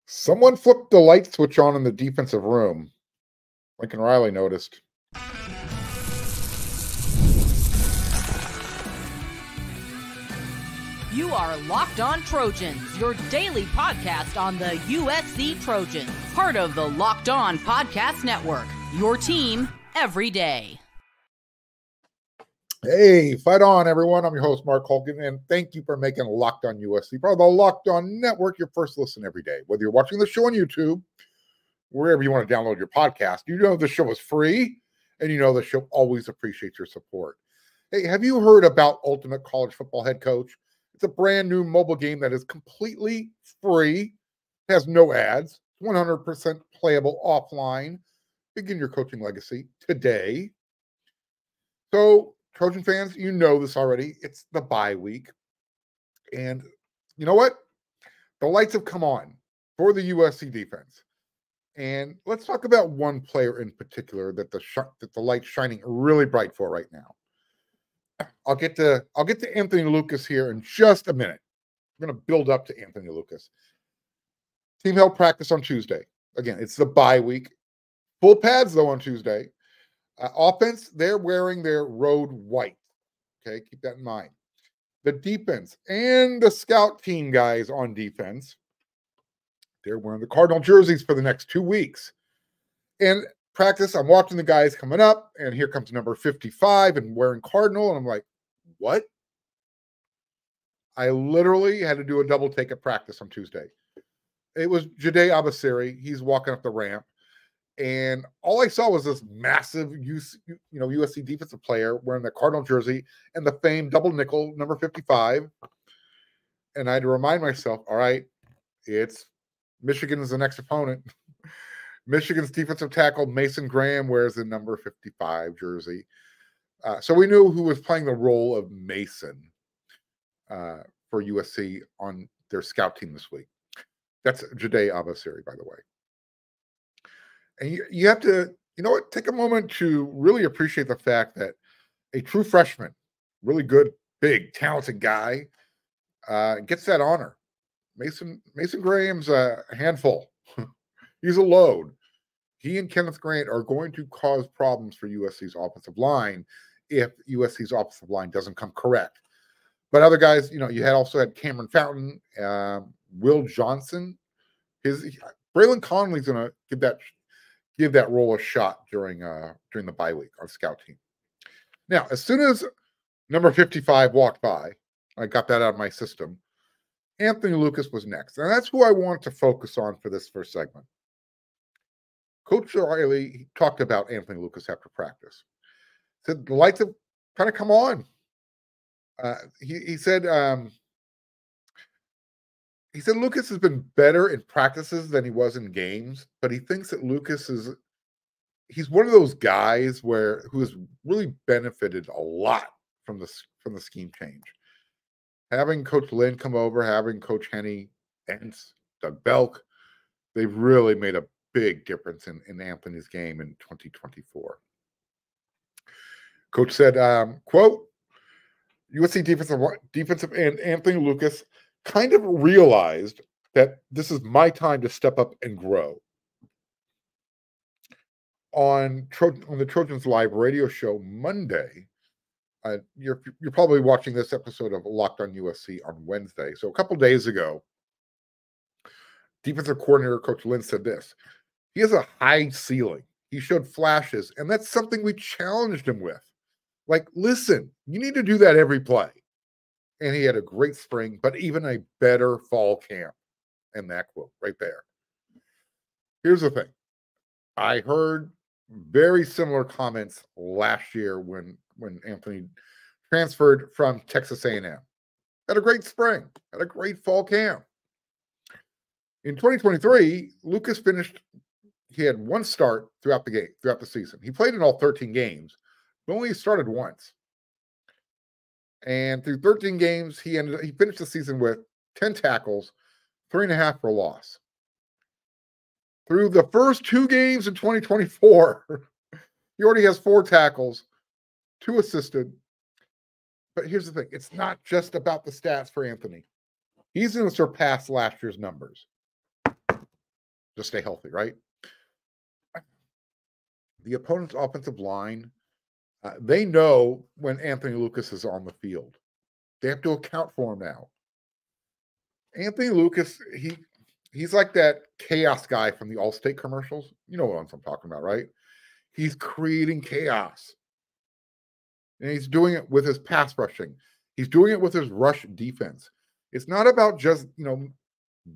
Someone flipped the light switch on in the defensive room. Lincoln Riley noticed. You are Locked On Trojans, your daily podcast on the USC Trojans. Part of the Locked On Podcast Network, your team every day. Hey, fight on, everyone. I'm your host, Mark Holkin, and thank you for making Locked On USC, part of the Locked On Network, your first listen every day. Whether you're watching the show on YouTube, wherever you want to download your podcast, you know the show is free, and you know the show always appreciates your support. Hey, have you heard about Ultimate College Football Head Coach? It's a brand new mobile game that is completely free, has no ads, 100% playable offline. Begin your coaching legacy today. So, Trojan fans, you know this already. It's the bye week. And you know what? The lights have come on for the USC defense. And let's talk about one player in particular that the light's shining really bright for right now. I'll get to Anthony Lucas here in just a minute. I'm going to build up to Anthony Lucas. Team held practice on Tuesday. Again, it's the bye week. Full pads, though, on Tuesday. Offense, they're wearing their road white. Okay, keep that in mind. The defense and the scout team guys on defense, they're wearing the Cardinal jerseys for the next 2 weeks. And practice, I'm watching the guys coming up, and here comes number 55 and wearing Cardinal, and I'm like, what? I literally had to do a double take at practice on Tuesday. It was Jade Abasiri. He's walking up the ramp. And all I saw was this massive USC defensive player wearing the Cardinal jersey and the famed double nickel number 55. And I had to remind myself, all right, it's Michigan is the next opponent. Michigan's defensive tackle Mason Graham wears the number 55 jersey. So we knew who was playing the role of Mason for USC on their scout team this week. That's Jade Abasiri, by the way. And you have to, take a moment to really appreciate the fact that a true freshman, really good, big, talented guy, gets that honor. Mason Graham's a handful. He's a load. He and Kenneth Grant are going to cause problems for USC's offensive line if USC's offensive line doesn't come correct. But other guys, you also had Cameron Fountain, Will Johnson. Braylon Conley's going to give that role a shot during the bye week on scout team. Now, as soon as number 55 walked by, I got that out of my system. Anthony Lucas was next, and that's who I want to focus on for this first segment. Coach Riley talked about Anthony Lucas after practice. Said the lights have kind of come on. He said Lucas has been better in practices than he was in games, but he thinks that he's one of those guys who has really benefited a lot from the scheme change. Having Coach Lynn come over, having Coach Henny, Entz, Doug Belk, they've really made a big difference in Anthony's game in 2024. Coach said, quote, USC defensive end Anthony Lucas kind of realized that this is my time to step up and grow. On the Trojans Live radio show Monday, you're probably watching this episode of Locked On USC on Wednesday. So a couple days ago, defensive coordinator Coach Lynn said this. He has a high ceiling. He showed flashes, and that's something we challenged him with. Like, listen, you need to do that every play. And he had a great spring, but even a better fall camp. And that quote right there. Here's the thing. I heard very similar comments last year when Anthony transferred from Texas A&M. Had a great spring. Had a great fall camp. In 2023, Lucas he had one start throughout the season. He played in all 13 games, but only started once. And through 13 games, he finished the season with 10 tackles, 3.5 for loss. Through the first 2 games in 2024, he already has 4 tackles, 2 assisted. But here's the thing. It's not just about the stats for Anthony. He's going to surpass last year's numbers. to stay healthy, right? The opponent's offensive line, they know when Anthony Lucas is on the field. They have to account for him now. Anthony Lucas, he's like that chaos guy from the Allstate commercials. You know what I'm talking about, right? He's creating chaos. And he's doing it with his pass rushing. He's doing it with his rush defense. It's not about just,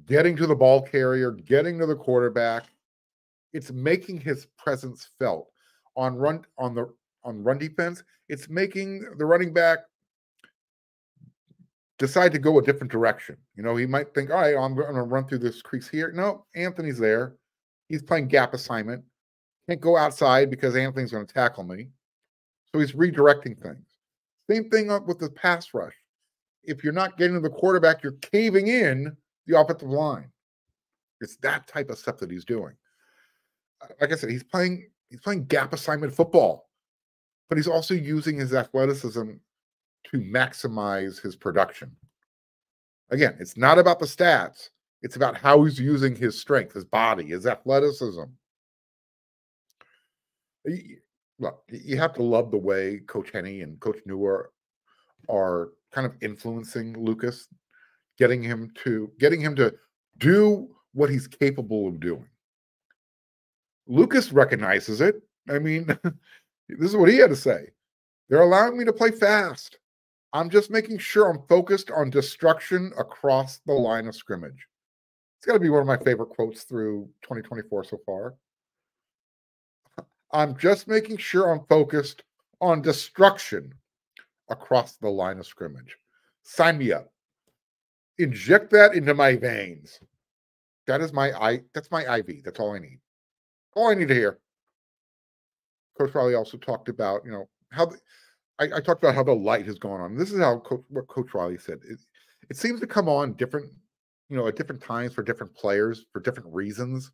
getting to the ball carrier, getting to the quarterback. It's making his presence felt on run defense. It's making the running back decide to go a different direction. He might think, all right, I'm going to run through this crease here. No, Anthony's there. He's playing gap assignment. Can't go outside because Anthony's going to tackle me. So he's redirecting things. Same thing up with the pass rush. If you're not getting to the quarterback, you're caving in the offensive line. It's that type of stuff that he's doing. Like I said, he's playing gap assignment football, but he's also using his athleticism to maximize his production. Again, it's not about the stats. It's about how he's using his strength, his body, his athleticism. Look, you have to love the way Coach Henney and Coach Newer are kind of influencing Lucas, getting him to do what he's capable of doing. Lucas recognizes it. I mean, this is what he had to say. They're allowing me to play fast. I'm just making sure I'm focused on destruction across the line of scrimmage. It's got to be one of my favorite quotes through 2024 so far. I'm just making sure I'm focused on destruction across the line of scrimmage. Sign me up. Inject that into my veins. That's my IV. That's all I need. All I need to hear. Coach Riley also talked about, how I talked about how the light has gone on. This is what Coach Riley said. It seems to come on different, at different times for different players for different reasons.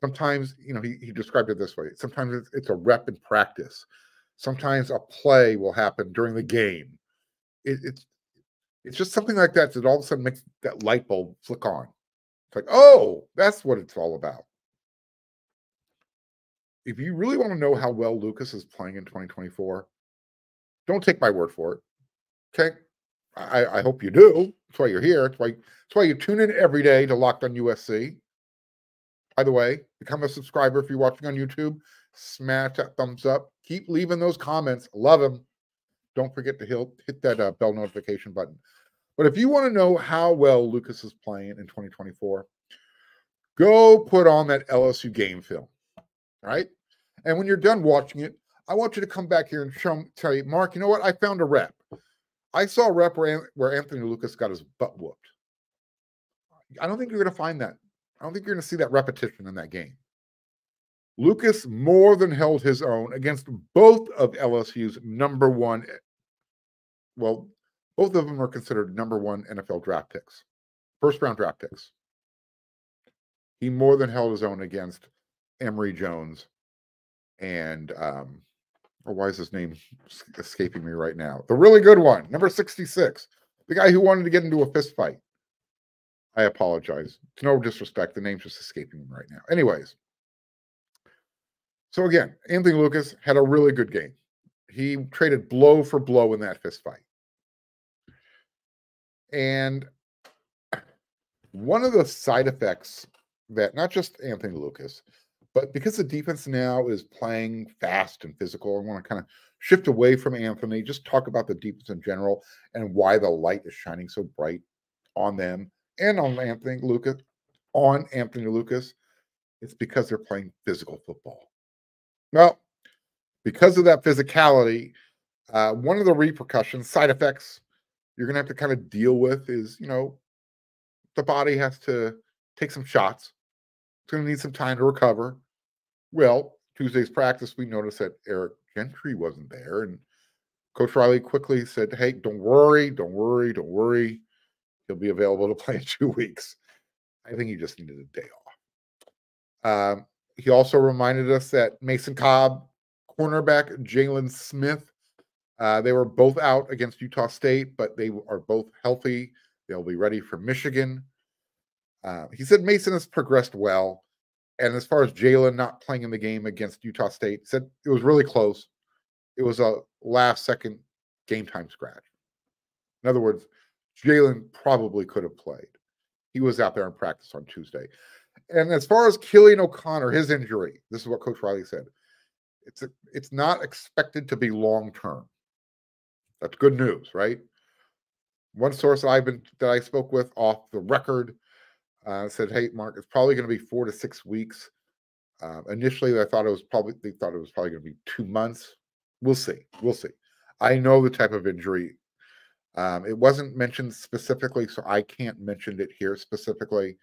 Sometimes, he described it this way. Sometimes it's a rep in practice. Sometimes a play will happen during the game. It's just something like that all of a sudden makes that light bulb flick on. It's like, oh, that's what it's all about. If you really want to know how well Lucas is playing in 2024, don't take my word for it. Okay? I hope you do. That's why you're here. That's why you tune in every day to Locked on USC. By the way, become a subscriber if you're watching on YouTube. Smash that thumbs up. Keep leaving those comments. Love them. Don't forget to hit that bell notification button. But if you want to know how well Lucas is playing in 2024, go put on that LSU game film. All right? And when you're done watching it, I want you to come back here and tell you, Mark, you know what? I found a rep. I saw a rep where Anthony Lucas got his butt whooped. I don't think you're going to find that. I don't think you're going to see that repetition in that game. Lucas more than held his own against both of LSU's number one. Well, both of them are considered number one NFL draft picks, first-round draft picks. He more than held his own against Emory Jones and, why is his name escaping me right now? The really good one, number 66, the guy who wanted to get into a fist fight. I apologize. It's no disrespect. The name's just escaping me right now. Anyways. So again, Anthony Lucas had a really good game. He traded blow for blow in that fist fight. And one of the side effects that not just Anthony Lucas, but because the defense now is playing fast and physical, I want to kind of shift away from Anthony, just talk about the defense in general and why the light is shining so bright on them and on Anthony Lucas. It's because they're playing physical football. Well, because of that physicality, one of the repercussions, side effects, you're going to have to kind of deal with is, the body has to take some shots. It's going to need some time to recover. Well, Tuesday's practice, we noticed that Eric Gentry wasn't there. And Coach Riley quickly said, hey, don't worry. He'll be available to play in 2 weeks. I think he just needed a day off. He also reminded us that Mason Cobb, cornerback Jalen Smith, they were both out against Utah State, but they are both healthy. They'll be ready for Michigan. He said Mason has progressed well. And as far as Jalen not playing in the game against Utah State, said it was really close. It was a last-second game time scratch. In other words, Jalen probably could have played. He was out there in practice on Tuesday. And as far as Killian O'Connor, his injury, this is what Coach Riley said. It's not expected to be long-term. That's good news, right? One source that I spoke with off the record said, "Hey, Mark, it's probably going to be 4 to 6 weeks." Initially, they thought it was probably going to be 2 months. We'll see. I know the type of injury. It wasn't mentioned specifically, so I can't mention it here specifically.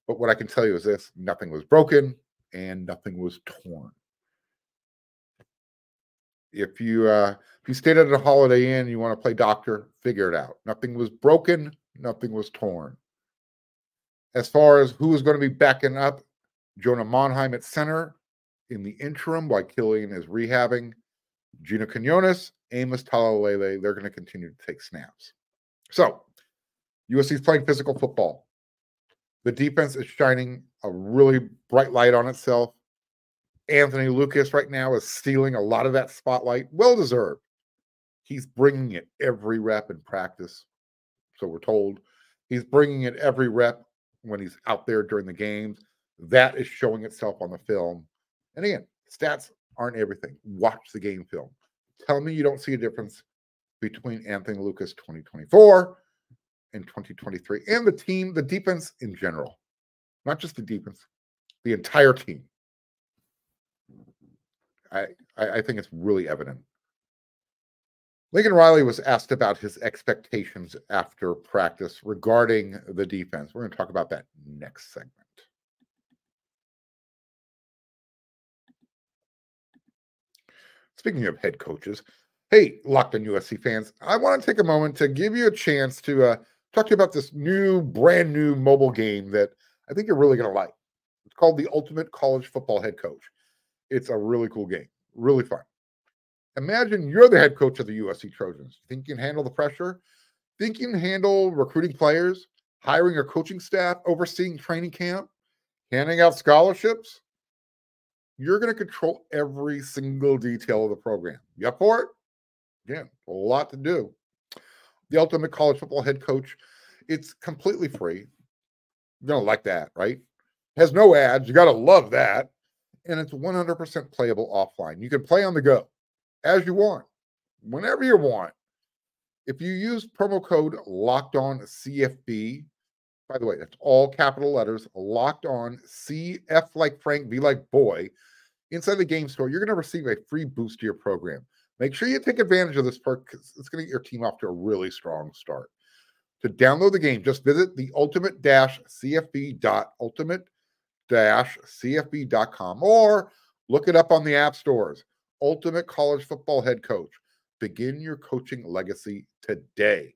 But what I can tell you is this: nothing was broken and nothing was torn. If you stayed at a Holiday Inn and you want to play doctor, figure it out. Nothing was broken, nothing was torn. As far as who is going to be backing up Jonah Monheim at center in the interim while Killian is rehabbing, Gino Quinones, Amos Talalele, they're going to continue to take snaps. So, USC is playing physical football. The defense is shining a really bright light on itself. Anthony Lucas right now is stealing a lot of that spotlight. Well-deserved. He's bringing it every rep in practice, so we're told. He's bringing it every rep when he's out there during the games. That is showing itself on the film. And again, stats aren't everything. Watch the game film. Tell me you don't see a difference between Anthony Lucas 2024 and 2023 and the defense in general. Not just the defense, the entire team. I think it's really evident. Lincoln Riley was asked about his expectations after practice regarding the defense. We're going to talk about that next segment. Speaking of head coaches, hey, Locked On USC fans, I want to take a moment to give you a chance to talk to you about this brand new mobile game that I think you're really going to like. It's called the Ultimate College Football Head Coach. It's a really cool game, really fun. Imagine you're the head coach of the USC Trojans. Think you can handle the pressure? Think you can handle recruiting players, hiring your coaching staff, overseeing training camp, handing out scholarships? You're going to control every single detail of the program. You up for it? Again, a lot to do. The Ultimate College Football Head Coach, it's completely free. You're going to like that, right? Has no ads. You got to love that. And it's 100% playable offline. You can play on the go as you want, whenever you want. If you use promo code LOCKEDONCFB, by the way, that's all capital letters, Locked On, CF like Frank, B like boy, inside the game store, you're going to receive a free boost to your program. Make sure you take advantage of this perk because it's going to get your team off to a really strong start. To download the game, just visit the ultimate-cfb.com or look it up on the app stores. Ultimate College Football Head Coach. Begin your coaching legacy today.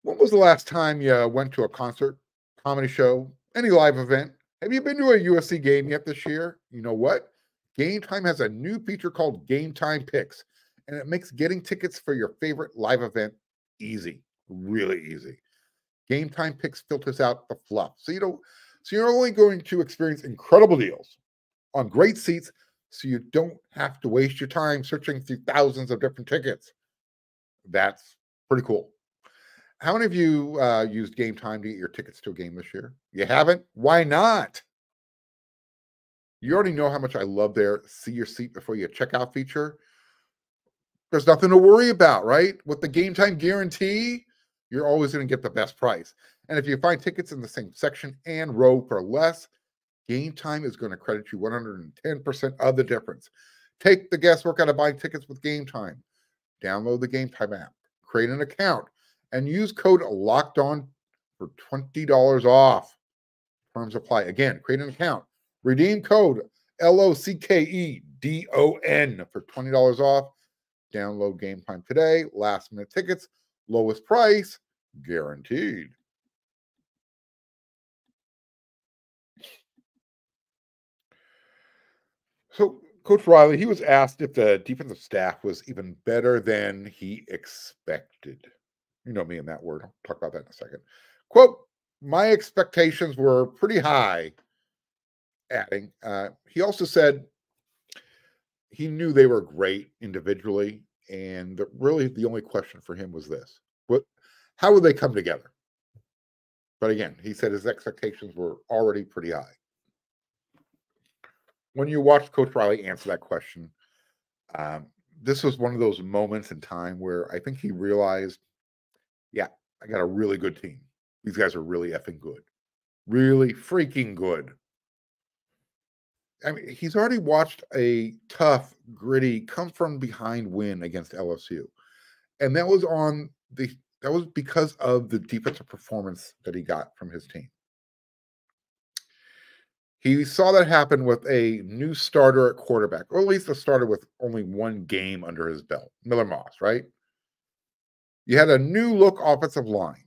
When was the last time you went to a concert, comedy show, any live event? Have you been to a USC game yet this year? You know what? Game Time has a new feature called Game Time Picks, and it makes getting tickets for your favorite live event easy, really easy. Game Time Picks filters out the fluff, so you're only going to experience incredible deals on great seats, so you don't have to waste your time searching through thousands of different tickets. That's pretty cool. How many of you used Game Time to get your tickets to a game this year? You haven't? Why not? You already know how much I love their see your seat before you check out feature. There's nothing to worry about, right? With the Game Time guarantee, you're always going to get the best price. And if you find tickets in the same section and row for less, Game Time is going to credit you 110% of the difference. Take the guesswork out of buying tickets with Game Time. Download the Game Time app, create an account, and use code LOCKEDON for $20 off. Terms apply. Again, create an account. Redeem code LOCKEDON for $20 off. Download Game Time today. Last minute tickets, lowest price, guaranteed. So Coach Riley, he was asked if the defensive staff was even better than he expected. You know me and that word. I'll talk about that in a second. Quote, my expectations were pretty high, adding. He also said he knew they were great individually, and really the only question for him was this: how would they come together? But again, he said his expectations were already pretty high. When you watch Coach Riley answer that question, this was one of those moments in time where I think he realized, yeah, I got a really good team. These guys are really effing good. Really freaking good. I mean, he's already watched a tough, gritty, come from behind win against LSU. And that was because of the defensive performance that he got from his team. He saw that happen with a new starter at quarterback, or at least a starter with only one game under his belt, Miller Moss, right? You had a new look offensive line.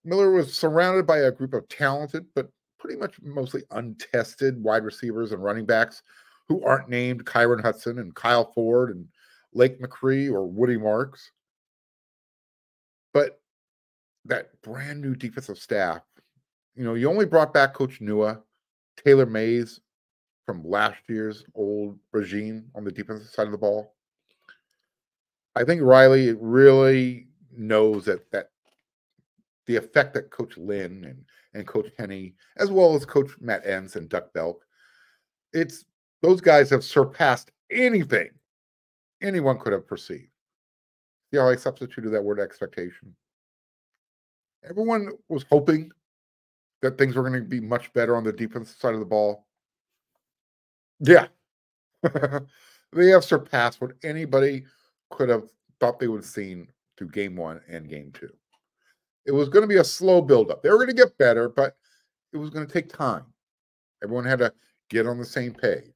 Miller was surrounded by a group of talented, but pretty much mostly untested wide receivers and running backs who aren't named Kyron Hudson and Kyle Ford and Lake McCree or Woody Marks. But that brand new defensive staff, you only brought back Coach Nua, Taylor Mays from last year's old regime on the defensive side of the ball. I think Riley really knows that the effect that Coach Lynn and Coach Henney, as well as Coach Matt Entz and Duck Belk, those guys have surpassed anything anyone could have perceived. See how I substituted that word expectation? Everyone was hoping that things were going to be much better on the defensive side of the ball. Yeah. They have surpassed what anybody could have thought they would have seen through game 1 and game 2. It was going to be a slow buildup. They were going to get better, but it was going to take time. Everyone had to get on the same page.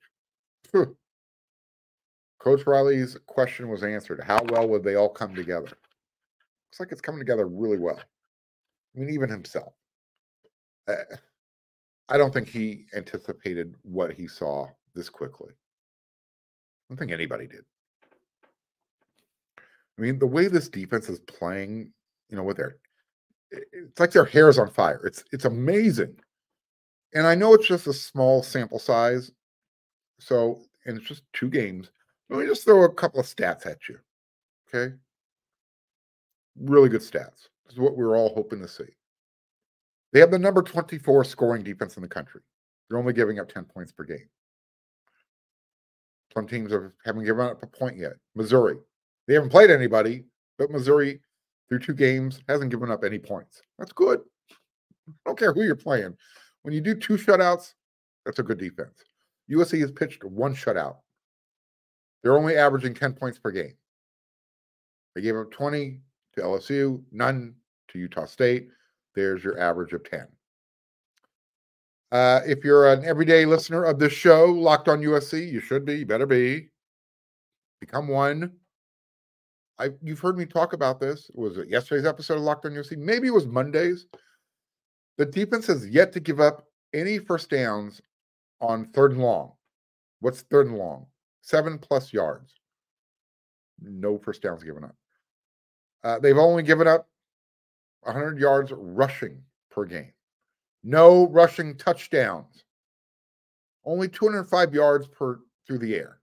Coach Riley's question was answered. How well would they all come together? Looks like it's coming together really well. I mean, even himself. I don't think he anticipated what he saw this quickly. I don't think anybody did. I mean, the way this defense is playing, it's like their hair is on fire. It's amazing. And I know it's just a small sample size. And it's just 2 games. Let me just throw a couple of stats at you. Okay? Really good stats. This is what we were all hoping to see. They have the number 24 scoring defense in the country. They're only giving up 10 points per game. Some teams haven't given up a point yet. Missouri. They haven't played anybody, but Missouri, through 2 games, hasn't given up any points. That's good. I don't care who you're playing. When you do 2 shutouts, that's a good defense. USC has pitched 1 shutout. They're only averaging 10 points per game. They gave up 20 to LSU, none to Utah State. There's your average of 10. If you're an everyday listener of this show, Locked on USC, you should be, you better be. Become one. You've heard me talk about this. Was it yesterday's episode of Locked on USC? Maybe it was Monday's. The defense has yet to give up any first downs on 3rd and long. What's 3rd and long? 7+ yards. No first downs given up. They've only given up 100 yards rushing per game. No rushing touchdowns. Only 205 yards through the air,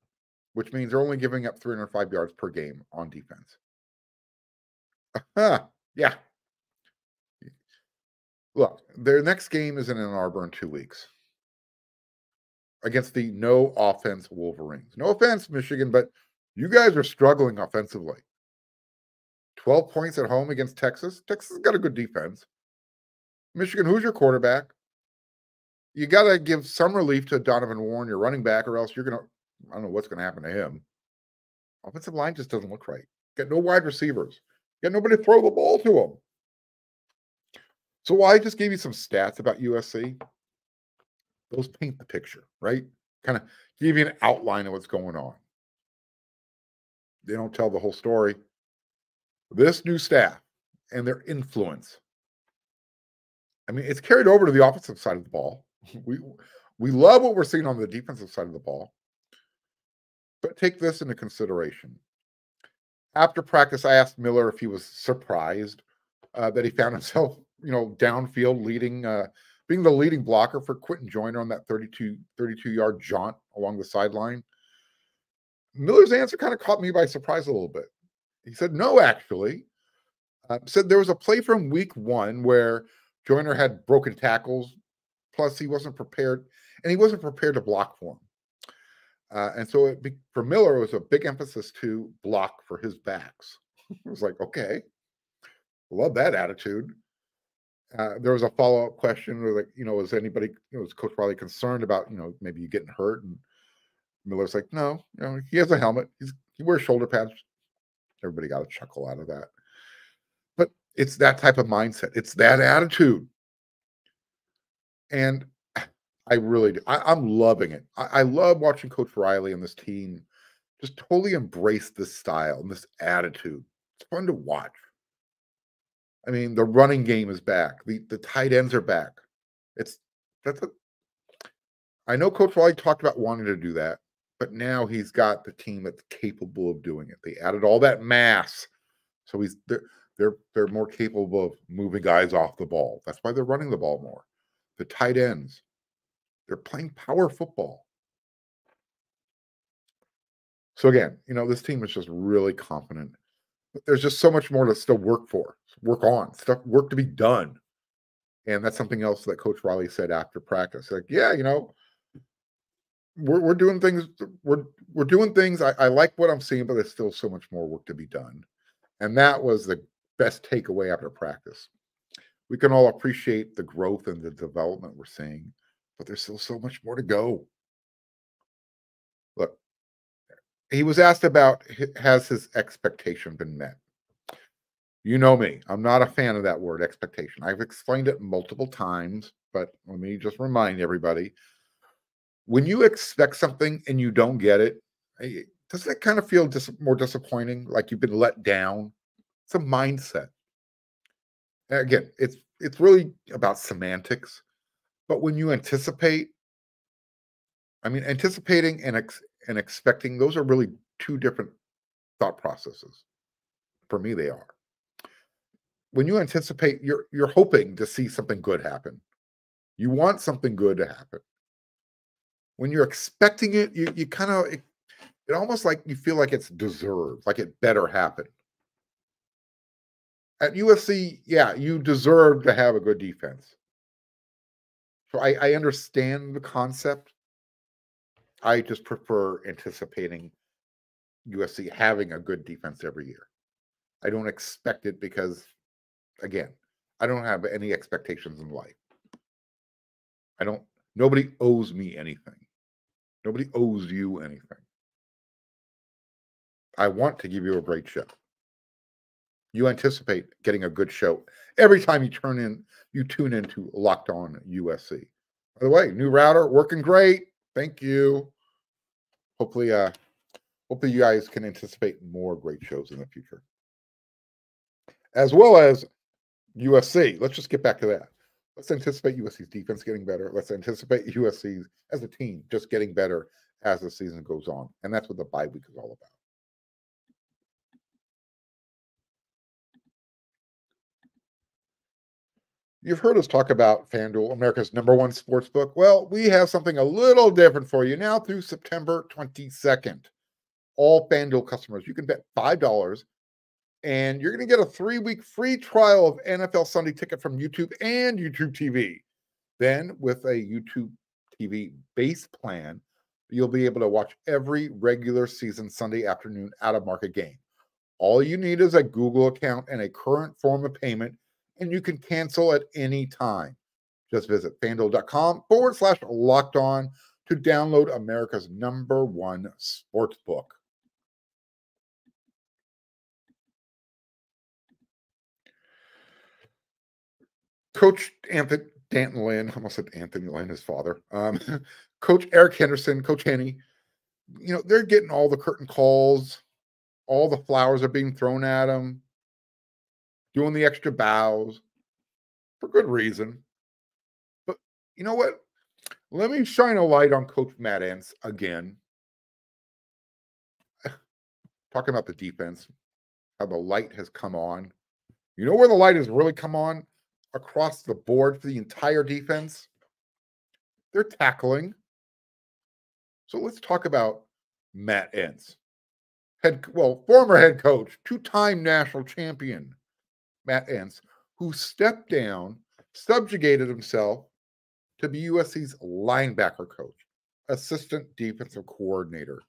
which means they're only giving up 305 yards per game on defense. Yeah. Look, their next game is in Ann Arbor in 2 weeks against the no offense Wolverines. No offense, Michigan, but you guys are struggling offensively. 12 points at home against Texas. Texas has got a good defense. Michigan, who's your quarterback? You got to give some relief to Donovan Warren, your running back, or else you're going to, I don't know what's going to happen to him. Offensive line just doesn't look right. Got no wide receivers. Got nobody to throw the ball to them. So I just gave you some stats about USC. Those paint the picture, right? Kind of give you an outline of what's going on. They don't tell the whole story. This new staff and their influence. I mean, it's carried over to the offensive side of the ball. We love what we're seeing on the defensive side of the ball. But take this into consideration. After practice, I asked Miller if he was surprised that he found himself, downfield being the leading blocker for Quentin Joyner on that 32-yard jaunt along the sideline. Miller's answer kind of caught me by surprise a little bit. He said, no, actually. Said there was a play from week 1 where Joyner had broken tackles, plus he wasn't prepared, and he wasn't prepared to block for him. And so for Miller, it was a big emphasis to block for his backs. It was like, okay, love that attitude. There was a follow-up question, like, is anybody, is Coach Riley concerned about, maybe you getting hurt? And Miller's like, no, he has a helmet. He wears shoulder pads. Everybody got a chuckle out of that. But it's that type of mindset. It's that attitude. And I really do. I'm loving it. I love watching Coach Riley and this team just totally embrace this style and this attitude. It's fun to watch. I mean, the running game is back. The tight ends are back. I know Coach Riley talked about wanting to do that, but now he's got the team that's capable of doing it. They added all that mass, so they're more capable of moving guys off the ball. That's why they're running the ball more. The tight ends, they're playing power football. So again, this team is just really confident. But there's just so much more to still work on, work to be done. And that's something else that Coach Riley said after practice. Like, yeah, we're doing things. We're doing things. I like what I'm seeing, but there's still so much more work to be done. And that was the best takeaway after practice. We can all appreciate the growth and the development we're seeing, but there's still so much more to go. Look, he was asked about, has his expectation been met? You know me. I'm not a fan of that word, expectation. I've explained it multiple times, but let me just remind everybody. When you expect something and you don't get it, doesn't it kind of feel more disappointing, like you've been let down? It's a mindset. Again, it's really about semantics. But when you anticipate, anticipating and expecting, those are really two different thought processes. For me, they are. When you anticipate, you're hoping to see something good happen. You want something good to happen. When you're expecting it, you kind of, it almost like you feel like it's deserved, like it better happen. At USC, yeah, you deserve to have a good defense. So I understand the concept. I just prefer anticipating USC having a good defense every year. I don't expect it because, again, I don't have any expectations in life. Nobody owes me anything. Nobody owes you anything. I want to give you a great show. You anticipate getting a good show every time you tune into Locked On USC. By the way, new router working great. Thank you. Hopefully you guys can anticipate more great shows in the future, as well as USC. Let's just get back to that. Let's anticipate USC's defense getting better. Let's anticipate USC as a team just getting better as the season goes on, and that's what the bye week is all about. You've heard us talk about FanDuel, America's #1 sports book. Well, we have something a little different for you now through September 22nd. All FanDuel customers, you can bet $5, and you're going to get a 3-week free trial of NFL Sunday Ticket from YouTube and YouTube TV. Then, with a YouTube TV base plan, you'll be able to watch every regular season Sunday afternoon out-of-market game. All you need is a Google account and a current form of payment, and you can cancel at any time. Just visit FanDuel.com/locked-on to download America's #1 sports book. Coach Danton Lynn, I almost said Anthony Lynn, his father. Coach Eric Henderson, Coach Henny, they're getting all the curtain calls. All the flowers are being thrown at them, doing the extra bows for good reason. But you know what? Let me shine a light on Coach Matt Entz again. Talking about the defense. how the light has come on. You know where the light has really come on across the board for the entire defense? They're tackling. So let's talk about Matt Entz, former head coach, two-time national champion Matt Entz, who stepped down, subjugated himself to be USC's linebacker coach, assistant defensive coordinator.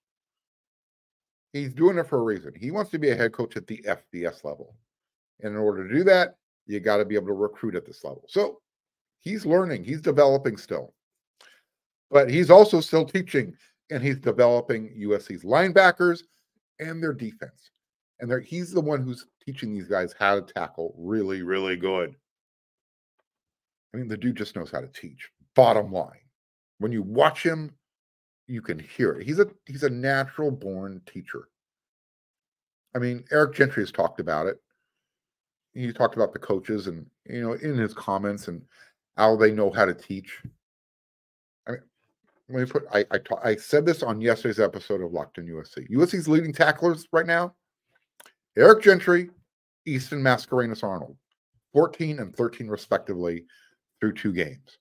He's doing it for a reason. He wants to be a head coach at the FBS level. And in order to do that, you got to be able to recruit at this level. So he's learning, he's developing still. But he's also still teaching, and he's developing USC's linebackers and their defense. And he's the one who's teaching these guys how to tackle really, really good. I mean, the dude just knows how to teach. Bottom line. When you watch him, you can hear it. He's a natural born teacher. I mean, Eric Gentry has talked about it. He talked about the coaches and, in his comments and how they know how to teach. I mean, I said this on yesterday's episode of Locked On USC. USC's leading tacklers right now, Eric Gentry, Easton Mascarenas-Arnold, 14 and 13 respectively through 2 games.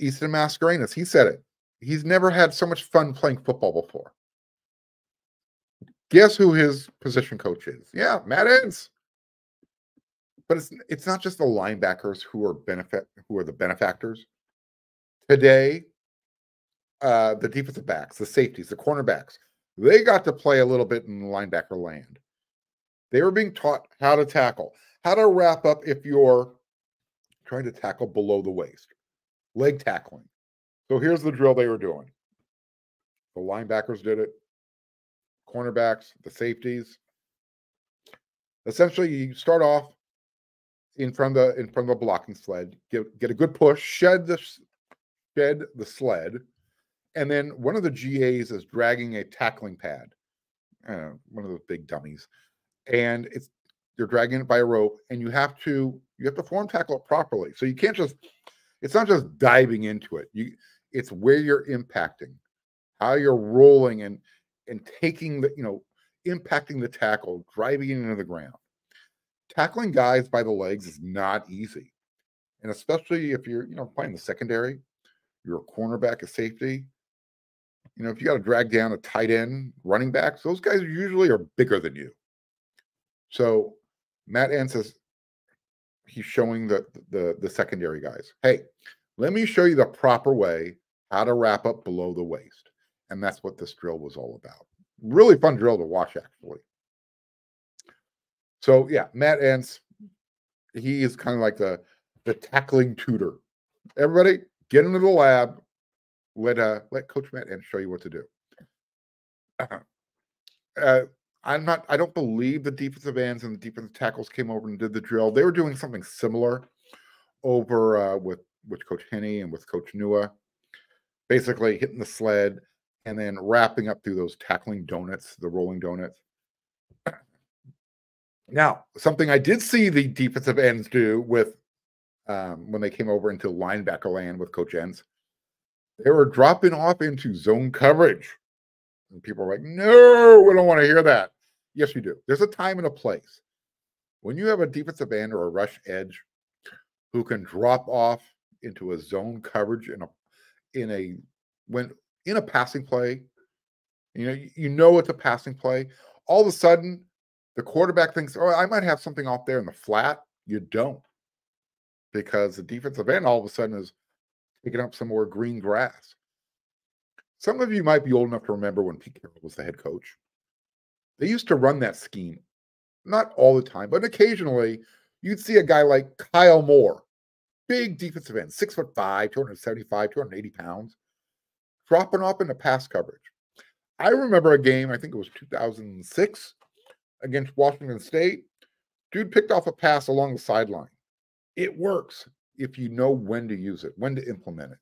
Easton Mascarenas, he said it. He's never had so much fun playing football before. Guess who his position coach is? Yeah, Matt Entz. But it's not just the linebackers who are the benefactors. Today, the defensive backs, the safeties, the cornerbacks, they got to play a little bit in linebacker land. They were being taught how to tackle, how to wrap up if you're trying to tackle below the waist, leg tackling. So here's the drill they were doing. The linebackers did it, cornerbacks, the safeties. Essentially, you start off in front of the blocking sled, get a good push, shed the sled, and then one of the GAs is dragging a tackling pad, one of those big dummies, and you're dragging it by a rope, and you have to form tackle it properly. So you can't it's not just diving into it. It's where you're impacting, how you're rolling and taking impacting the tackle, driving it into the ground. Tackling guys by the legs is not easy. And especially if you're, playing the secondary, you're a cornerback, a safety. If you got to drag down a tight end, running backs, those guys usually are bigger than you. So Matt Entz he's showing the secondary guys, hey, let me show you the proper way how to wrap up below the waist. And that's what this drill was all about. Really fun drill to watch, actually. So yeah, Matt Entz, he is kind of like the tackling tutor. Everybody get into the lab. Let Coach Matt Entz show you what to do. I don't believe the defensive ends and the defensive tackles came over and did the drill. They were doing something similar over with Coach Henney and with Coach Nua, basically hitting the sled and then wrapping up through those tackling donuts, the rolling donuts. Now, something I did see the defensive ends do with when they came over into linebacker land with Coach Entz, they were dropping off into zone coverage. And people are like, no, we don't want to hear that. Yes, you do. There's a time and a place. When you have a defensive end or a rush edge who can drop off into a zone coverage in a passing play, you know it's a passing play. All of a sudden, the quarterback thinks, oh, I might have something off there in the flat. You don't. Because the defensive end all of a sudden is picking up some more green grass. Some of you might be old enough to remember when Pete Carroll was the head coach. They used to run that scheme. Not all the time, but occasionally you'd see a guy like Kyle Moore, big defensive end, 6'5", 275, 280 pounds, dropping off into pass coverage. I remember a game, I think it was 2006, against Washington State. Dude picked off a pass along the sideline. It works if you know when to use it, when to implement it.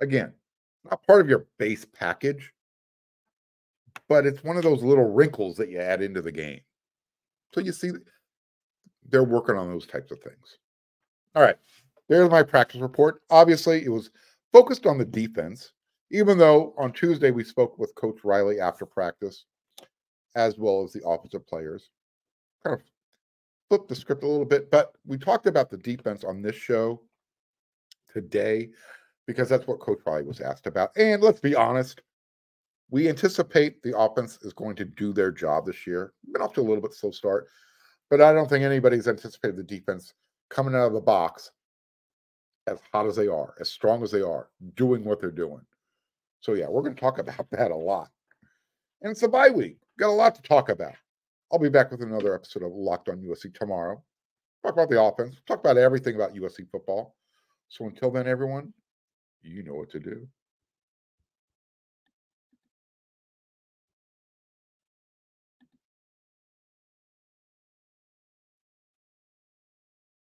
Again, not part of your base package, but it's one of those little wrinkles that you add into the game. So you see, they're working on those types of things. All right, there's my practice report. Obviously, it was focused on the defense, even though on Tuesday we spoke with Coach Riley after practice. as well as the offensive players. Kind of flip the script a little bit, but we talked about the defense on this show today because that's what Coach Riley was asked about. And let's be honest, we anticipate the offense is going to do their job this year. Been off to a little bit slow start, but I don't think anybody's anticipated the defense coming out of the box as hot as they are, as strong as they are, doing what they're doing. So yeah, we're going to talk about that a lot. And it's a bye week. Got a lot to talk about. I'll be back with another episode of Locked on USC tomorrow. Talk about the offense. Talk about everything about USC football. So until then, everyone, you know what to do.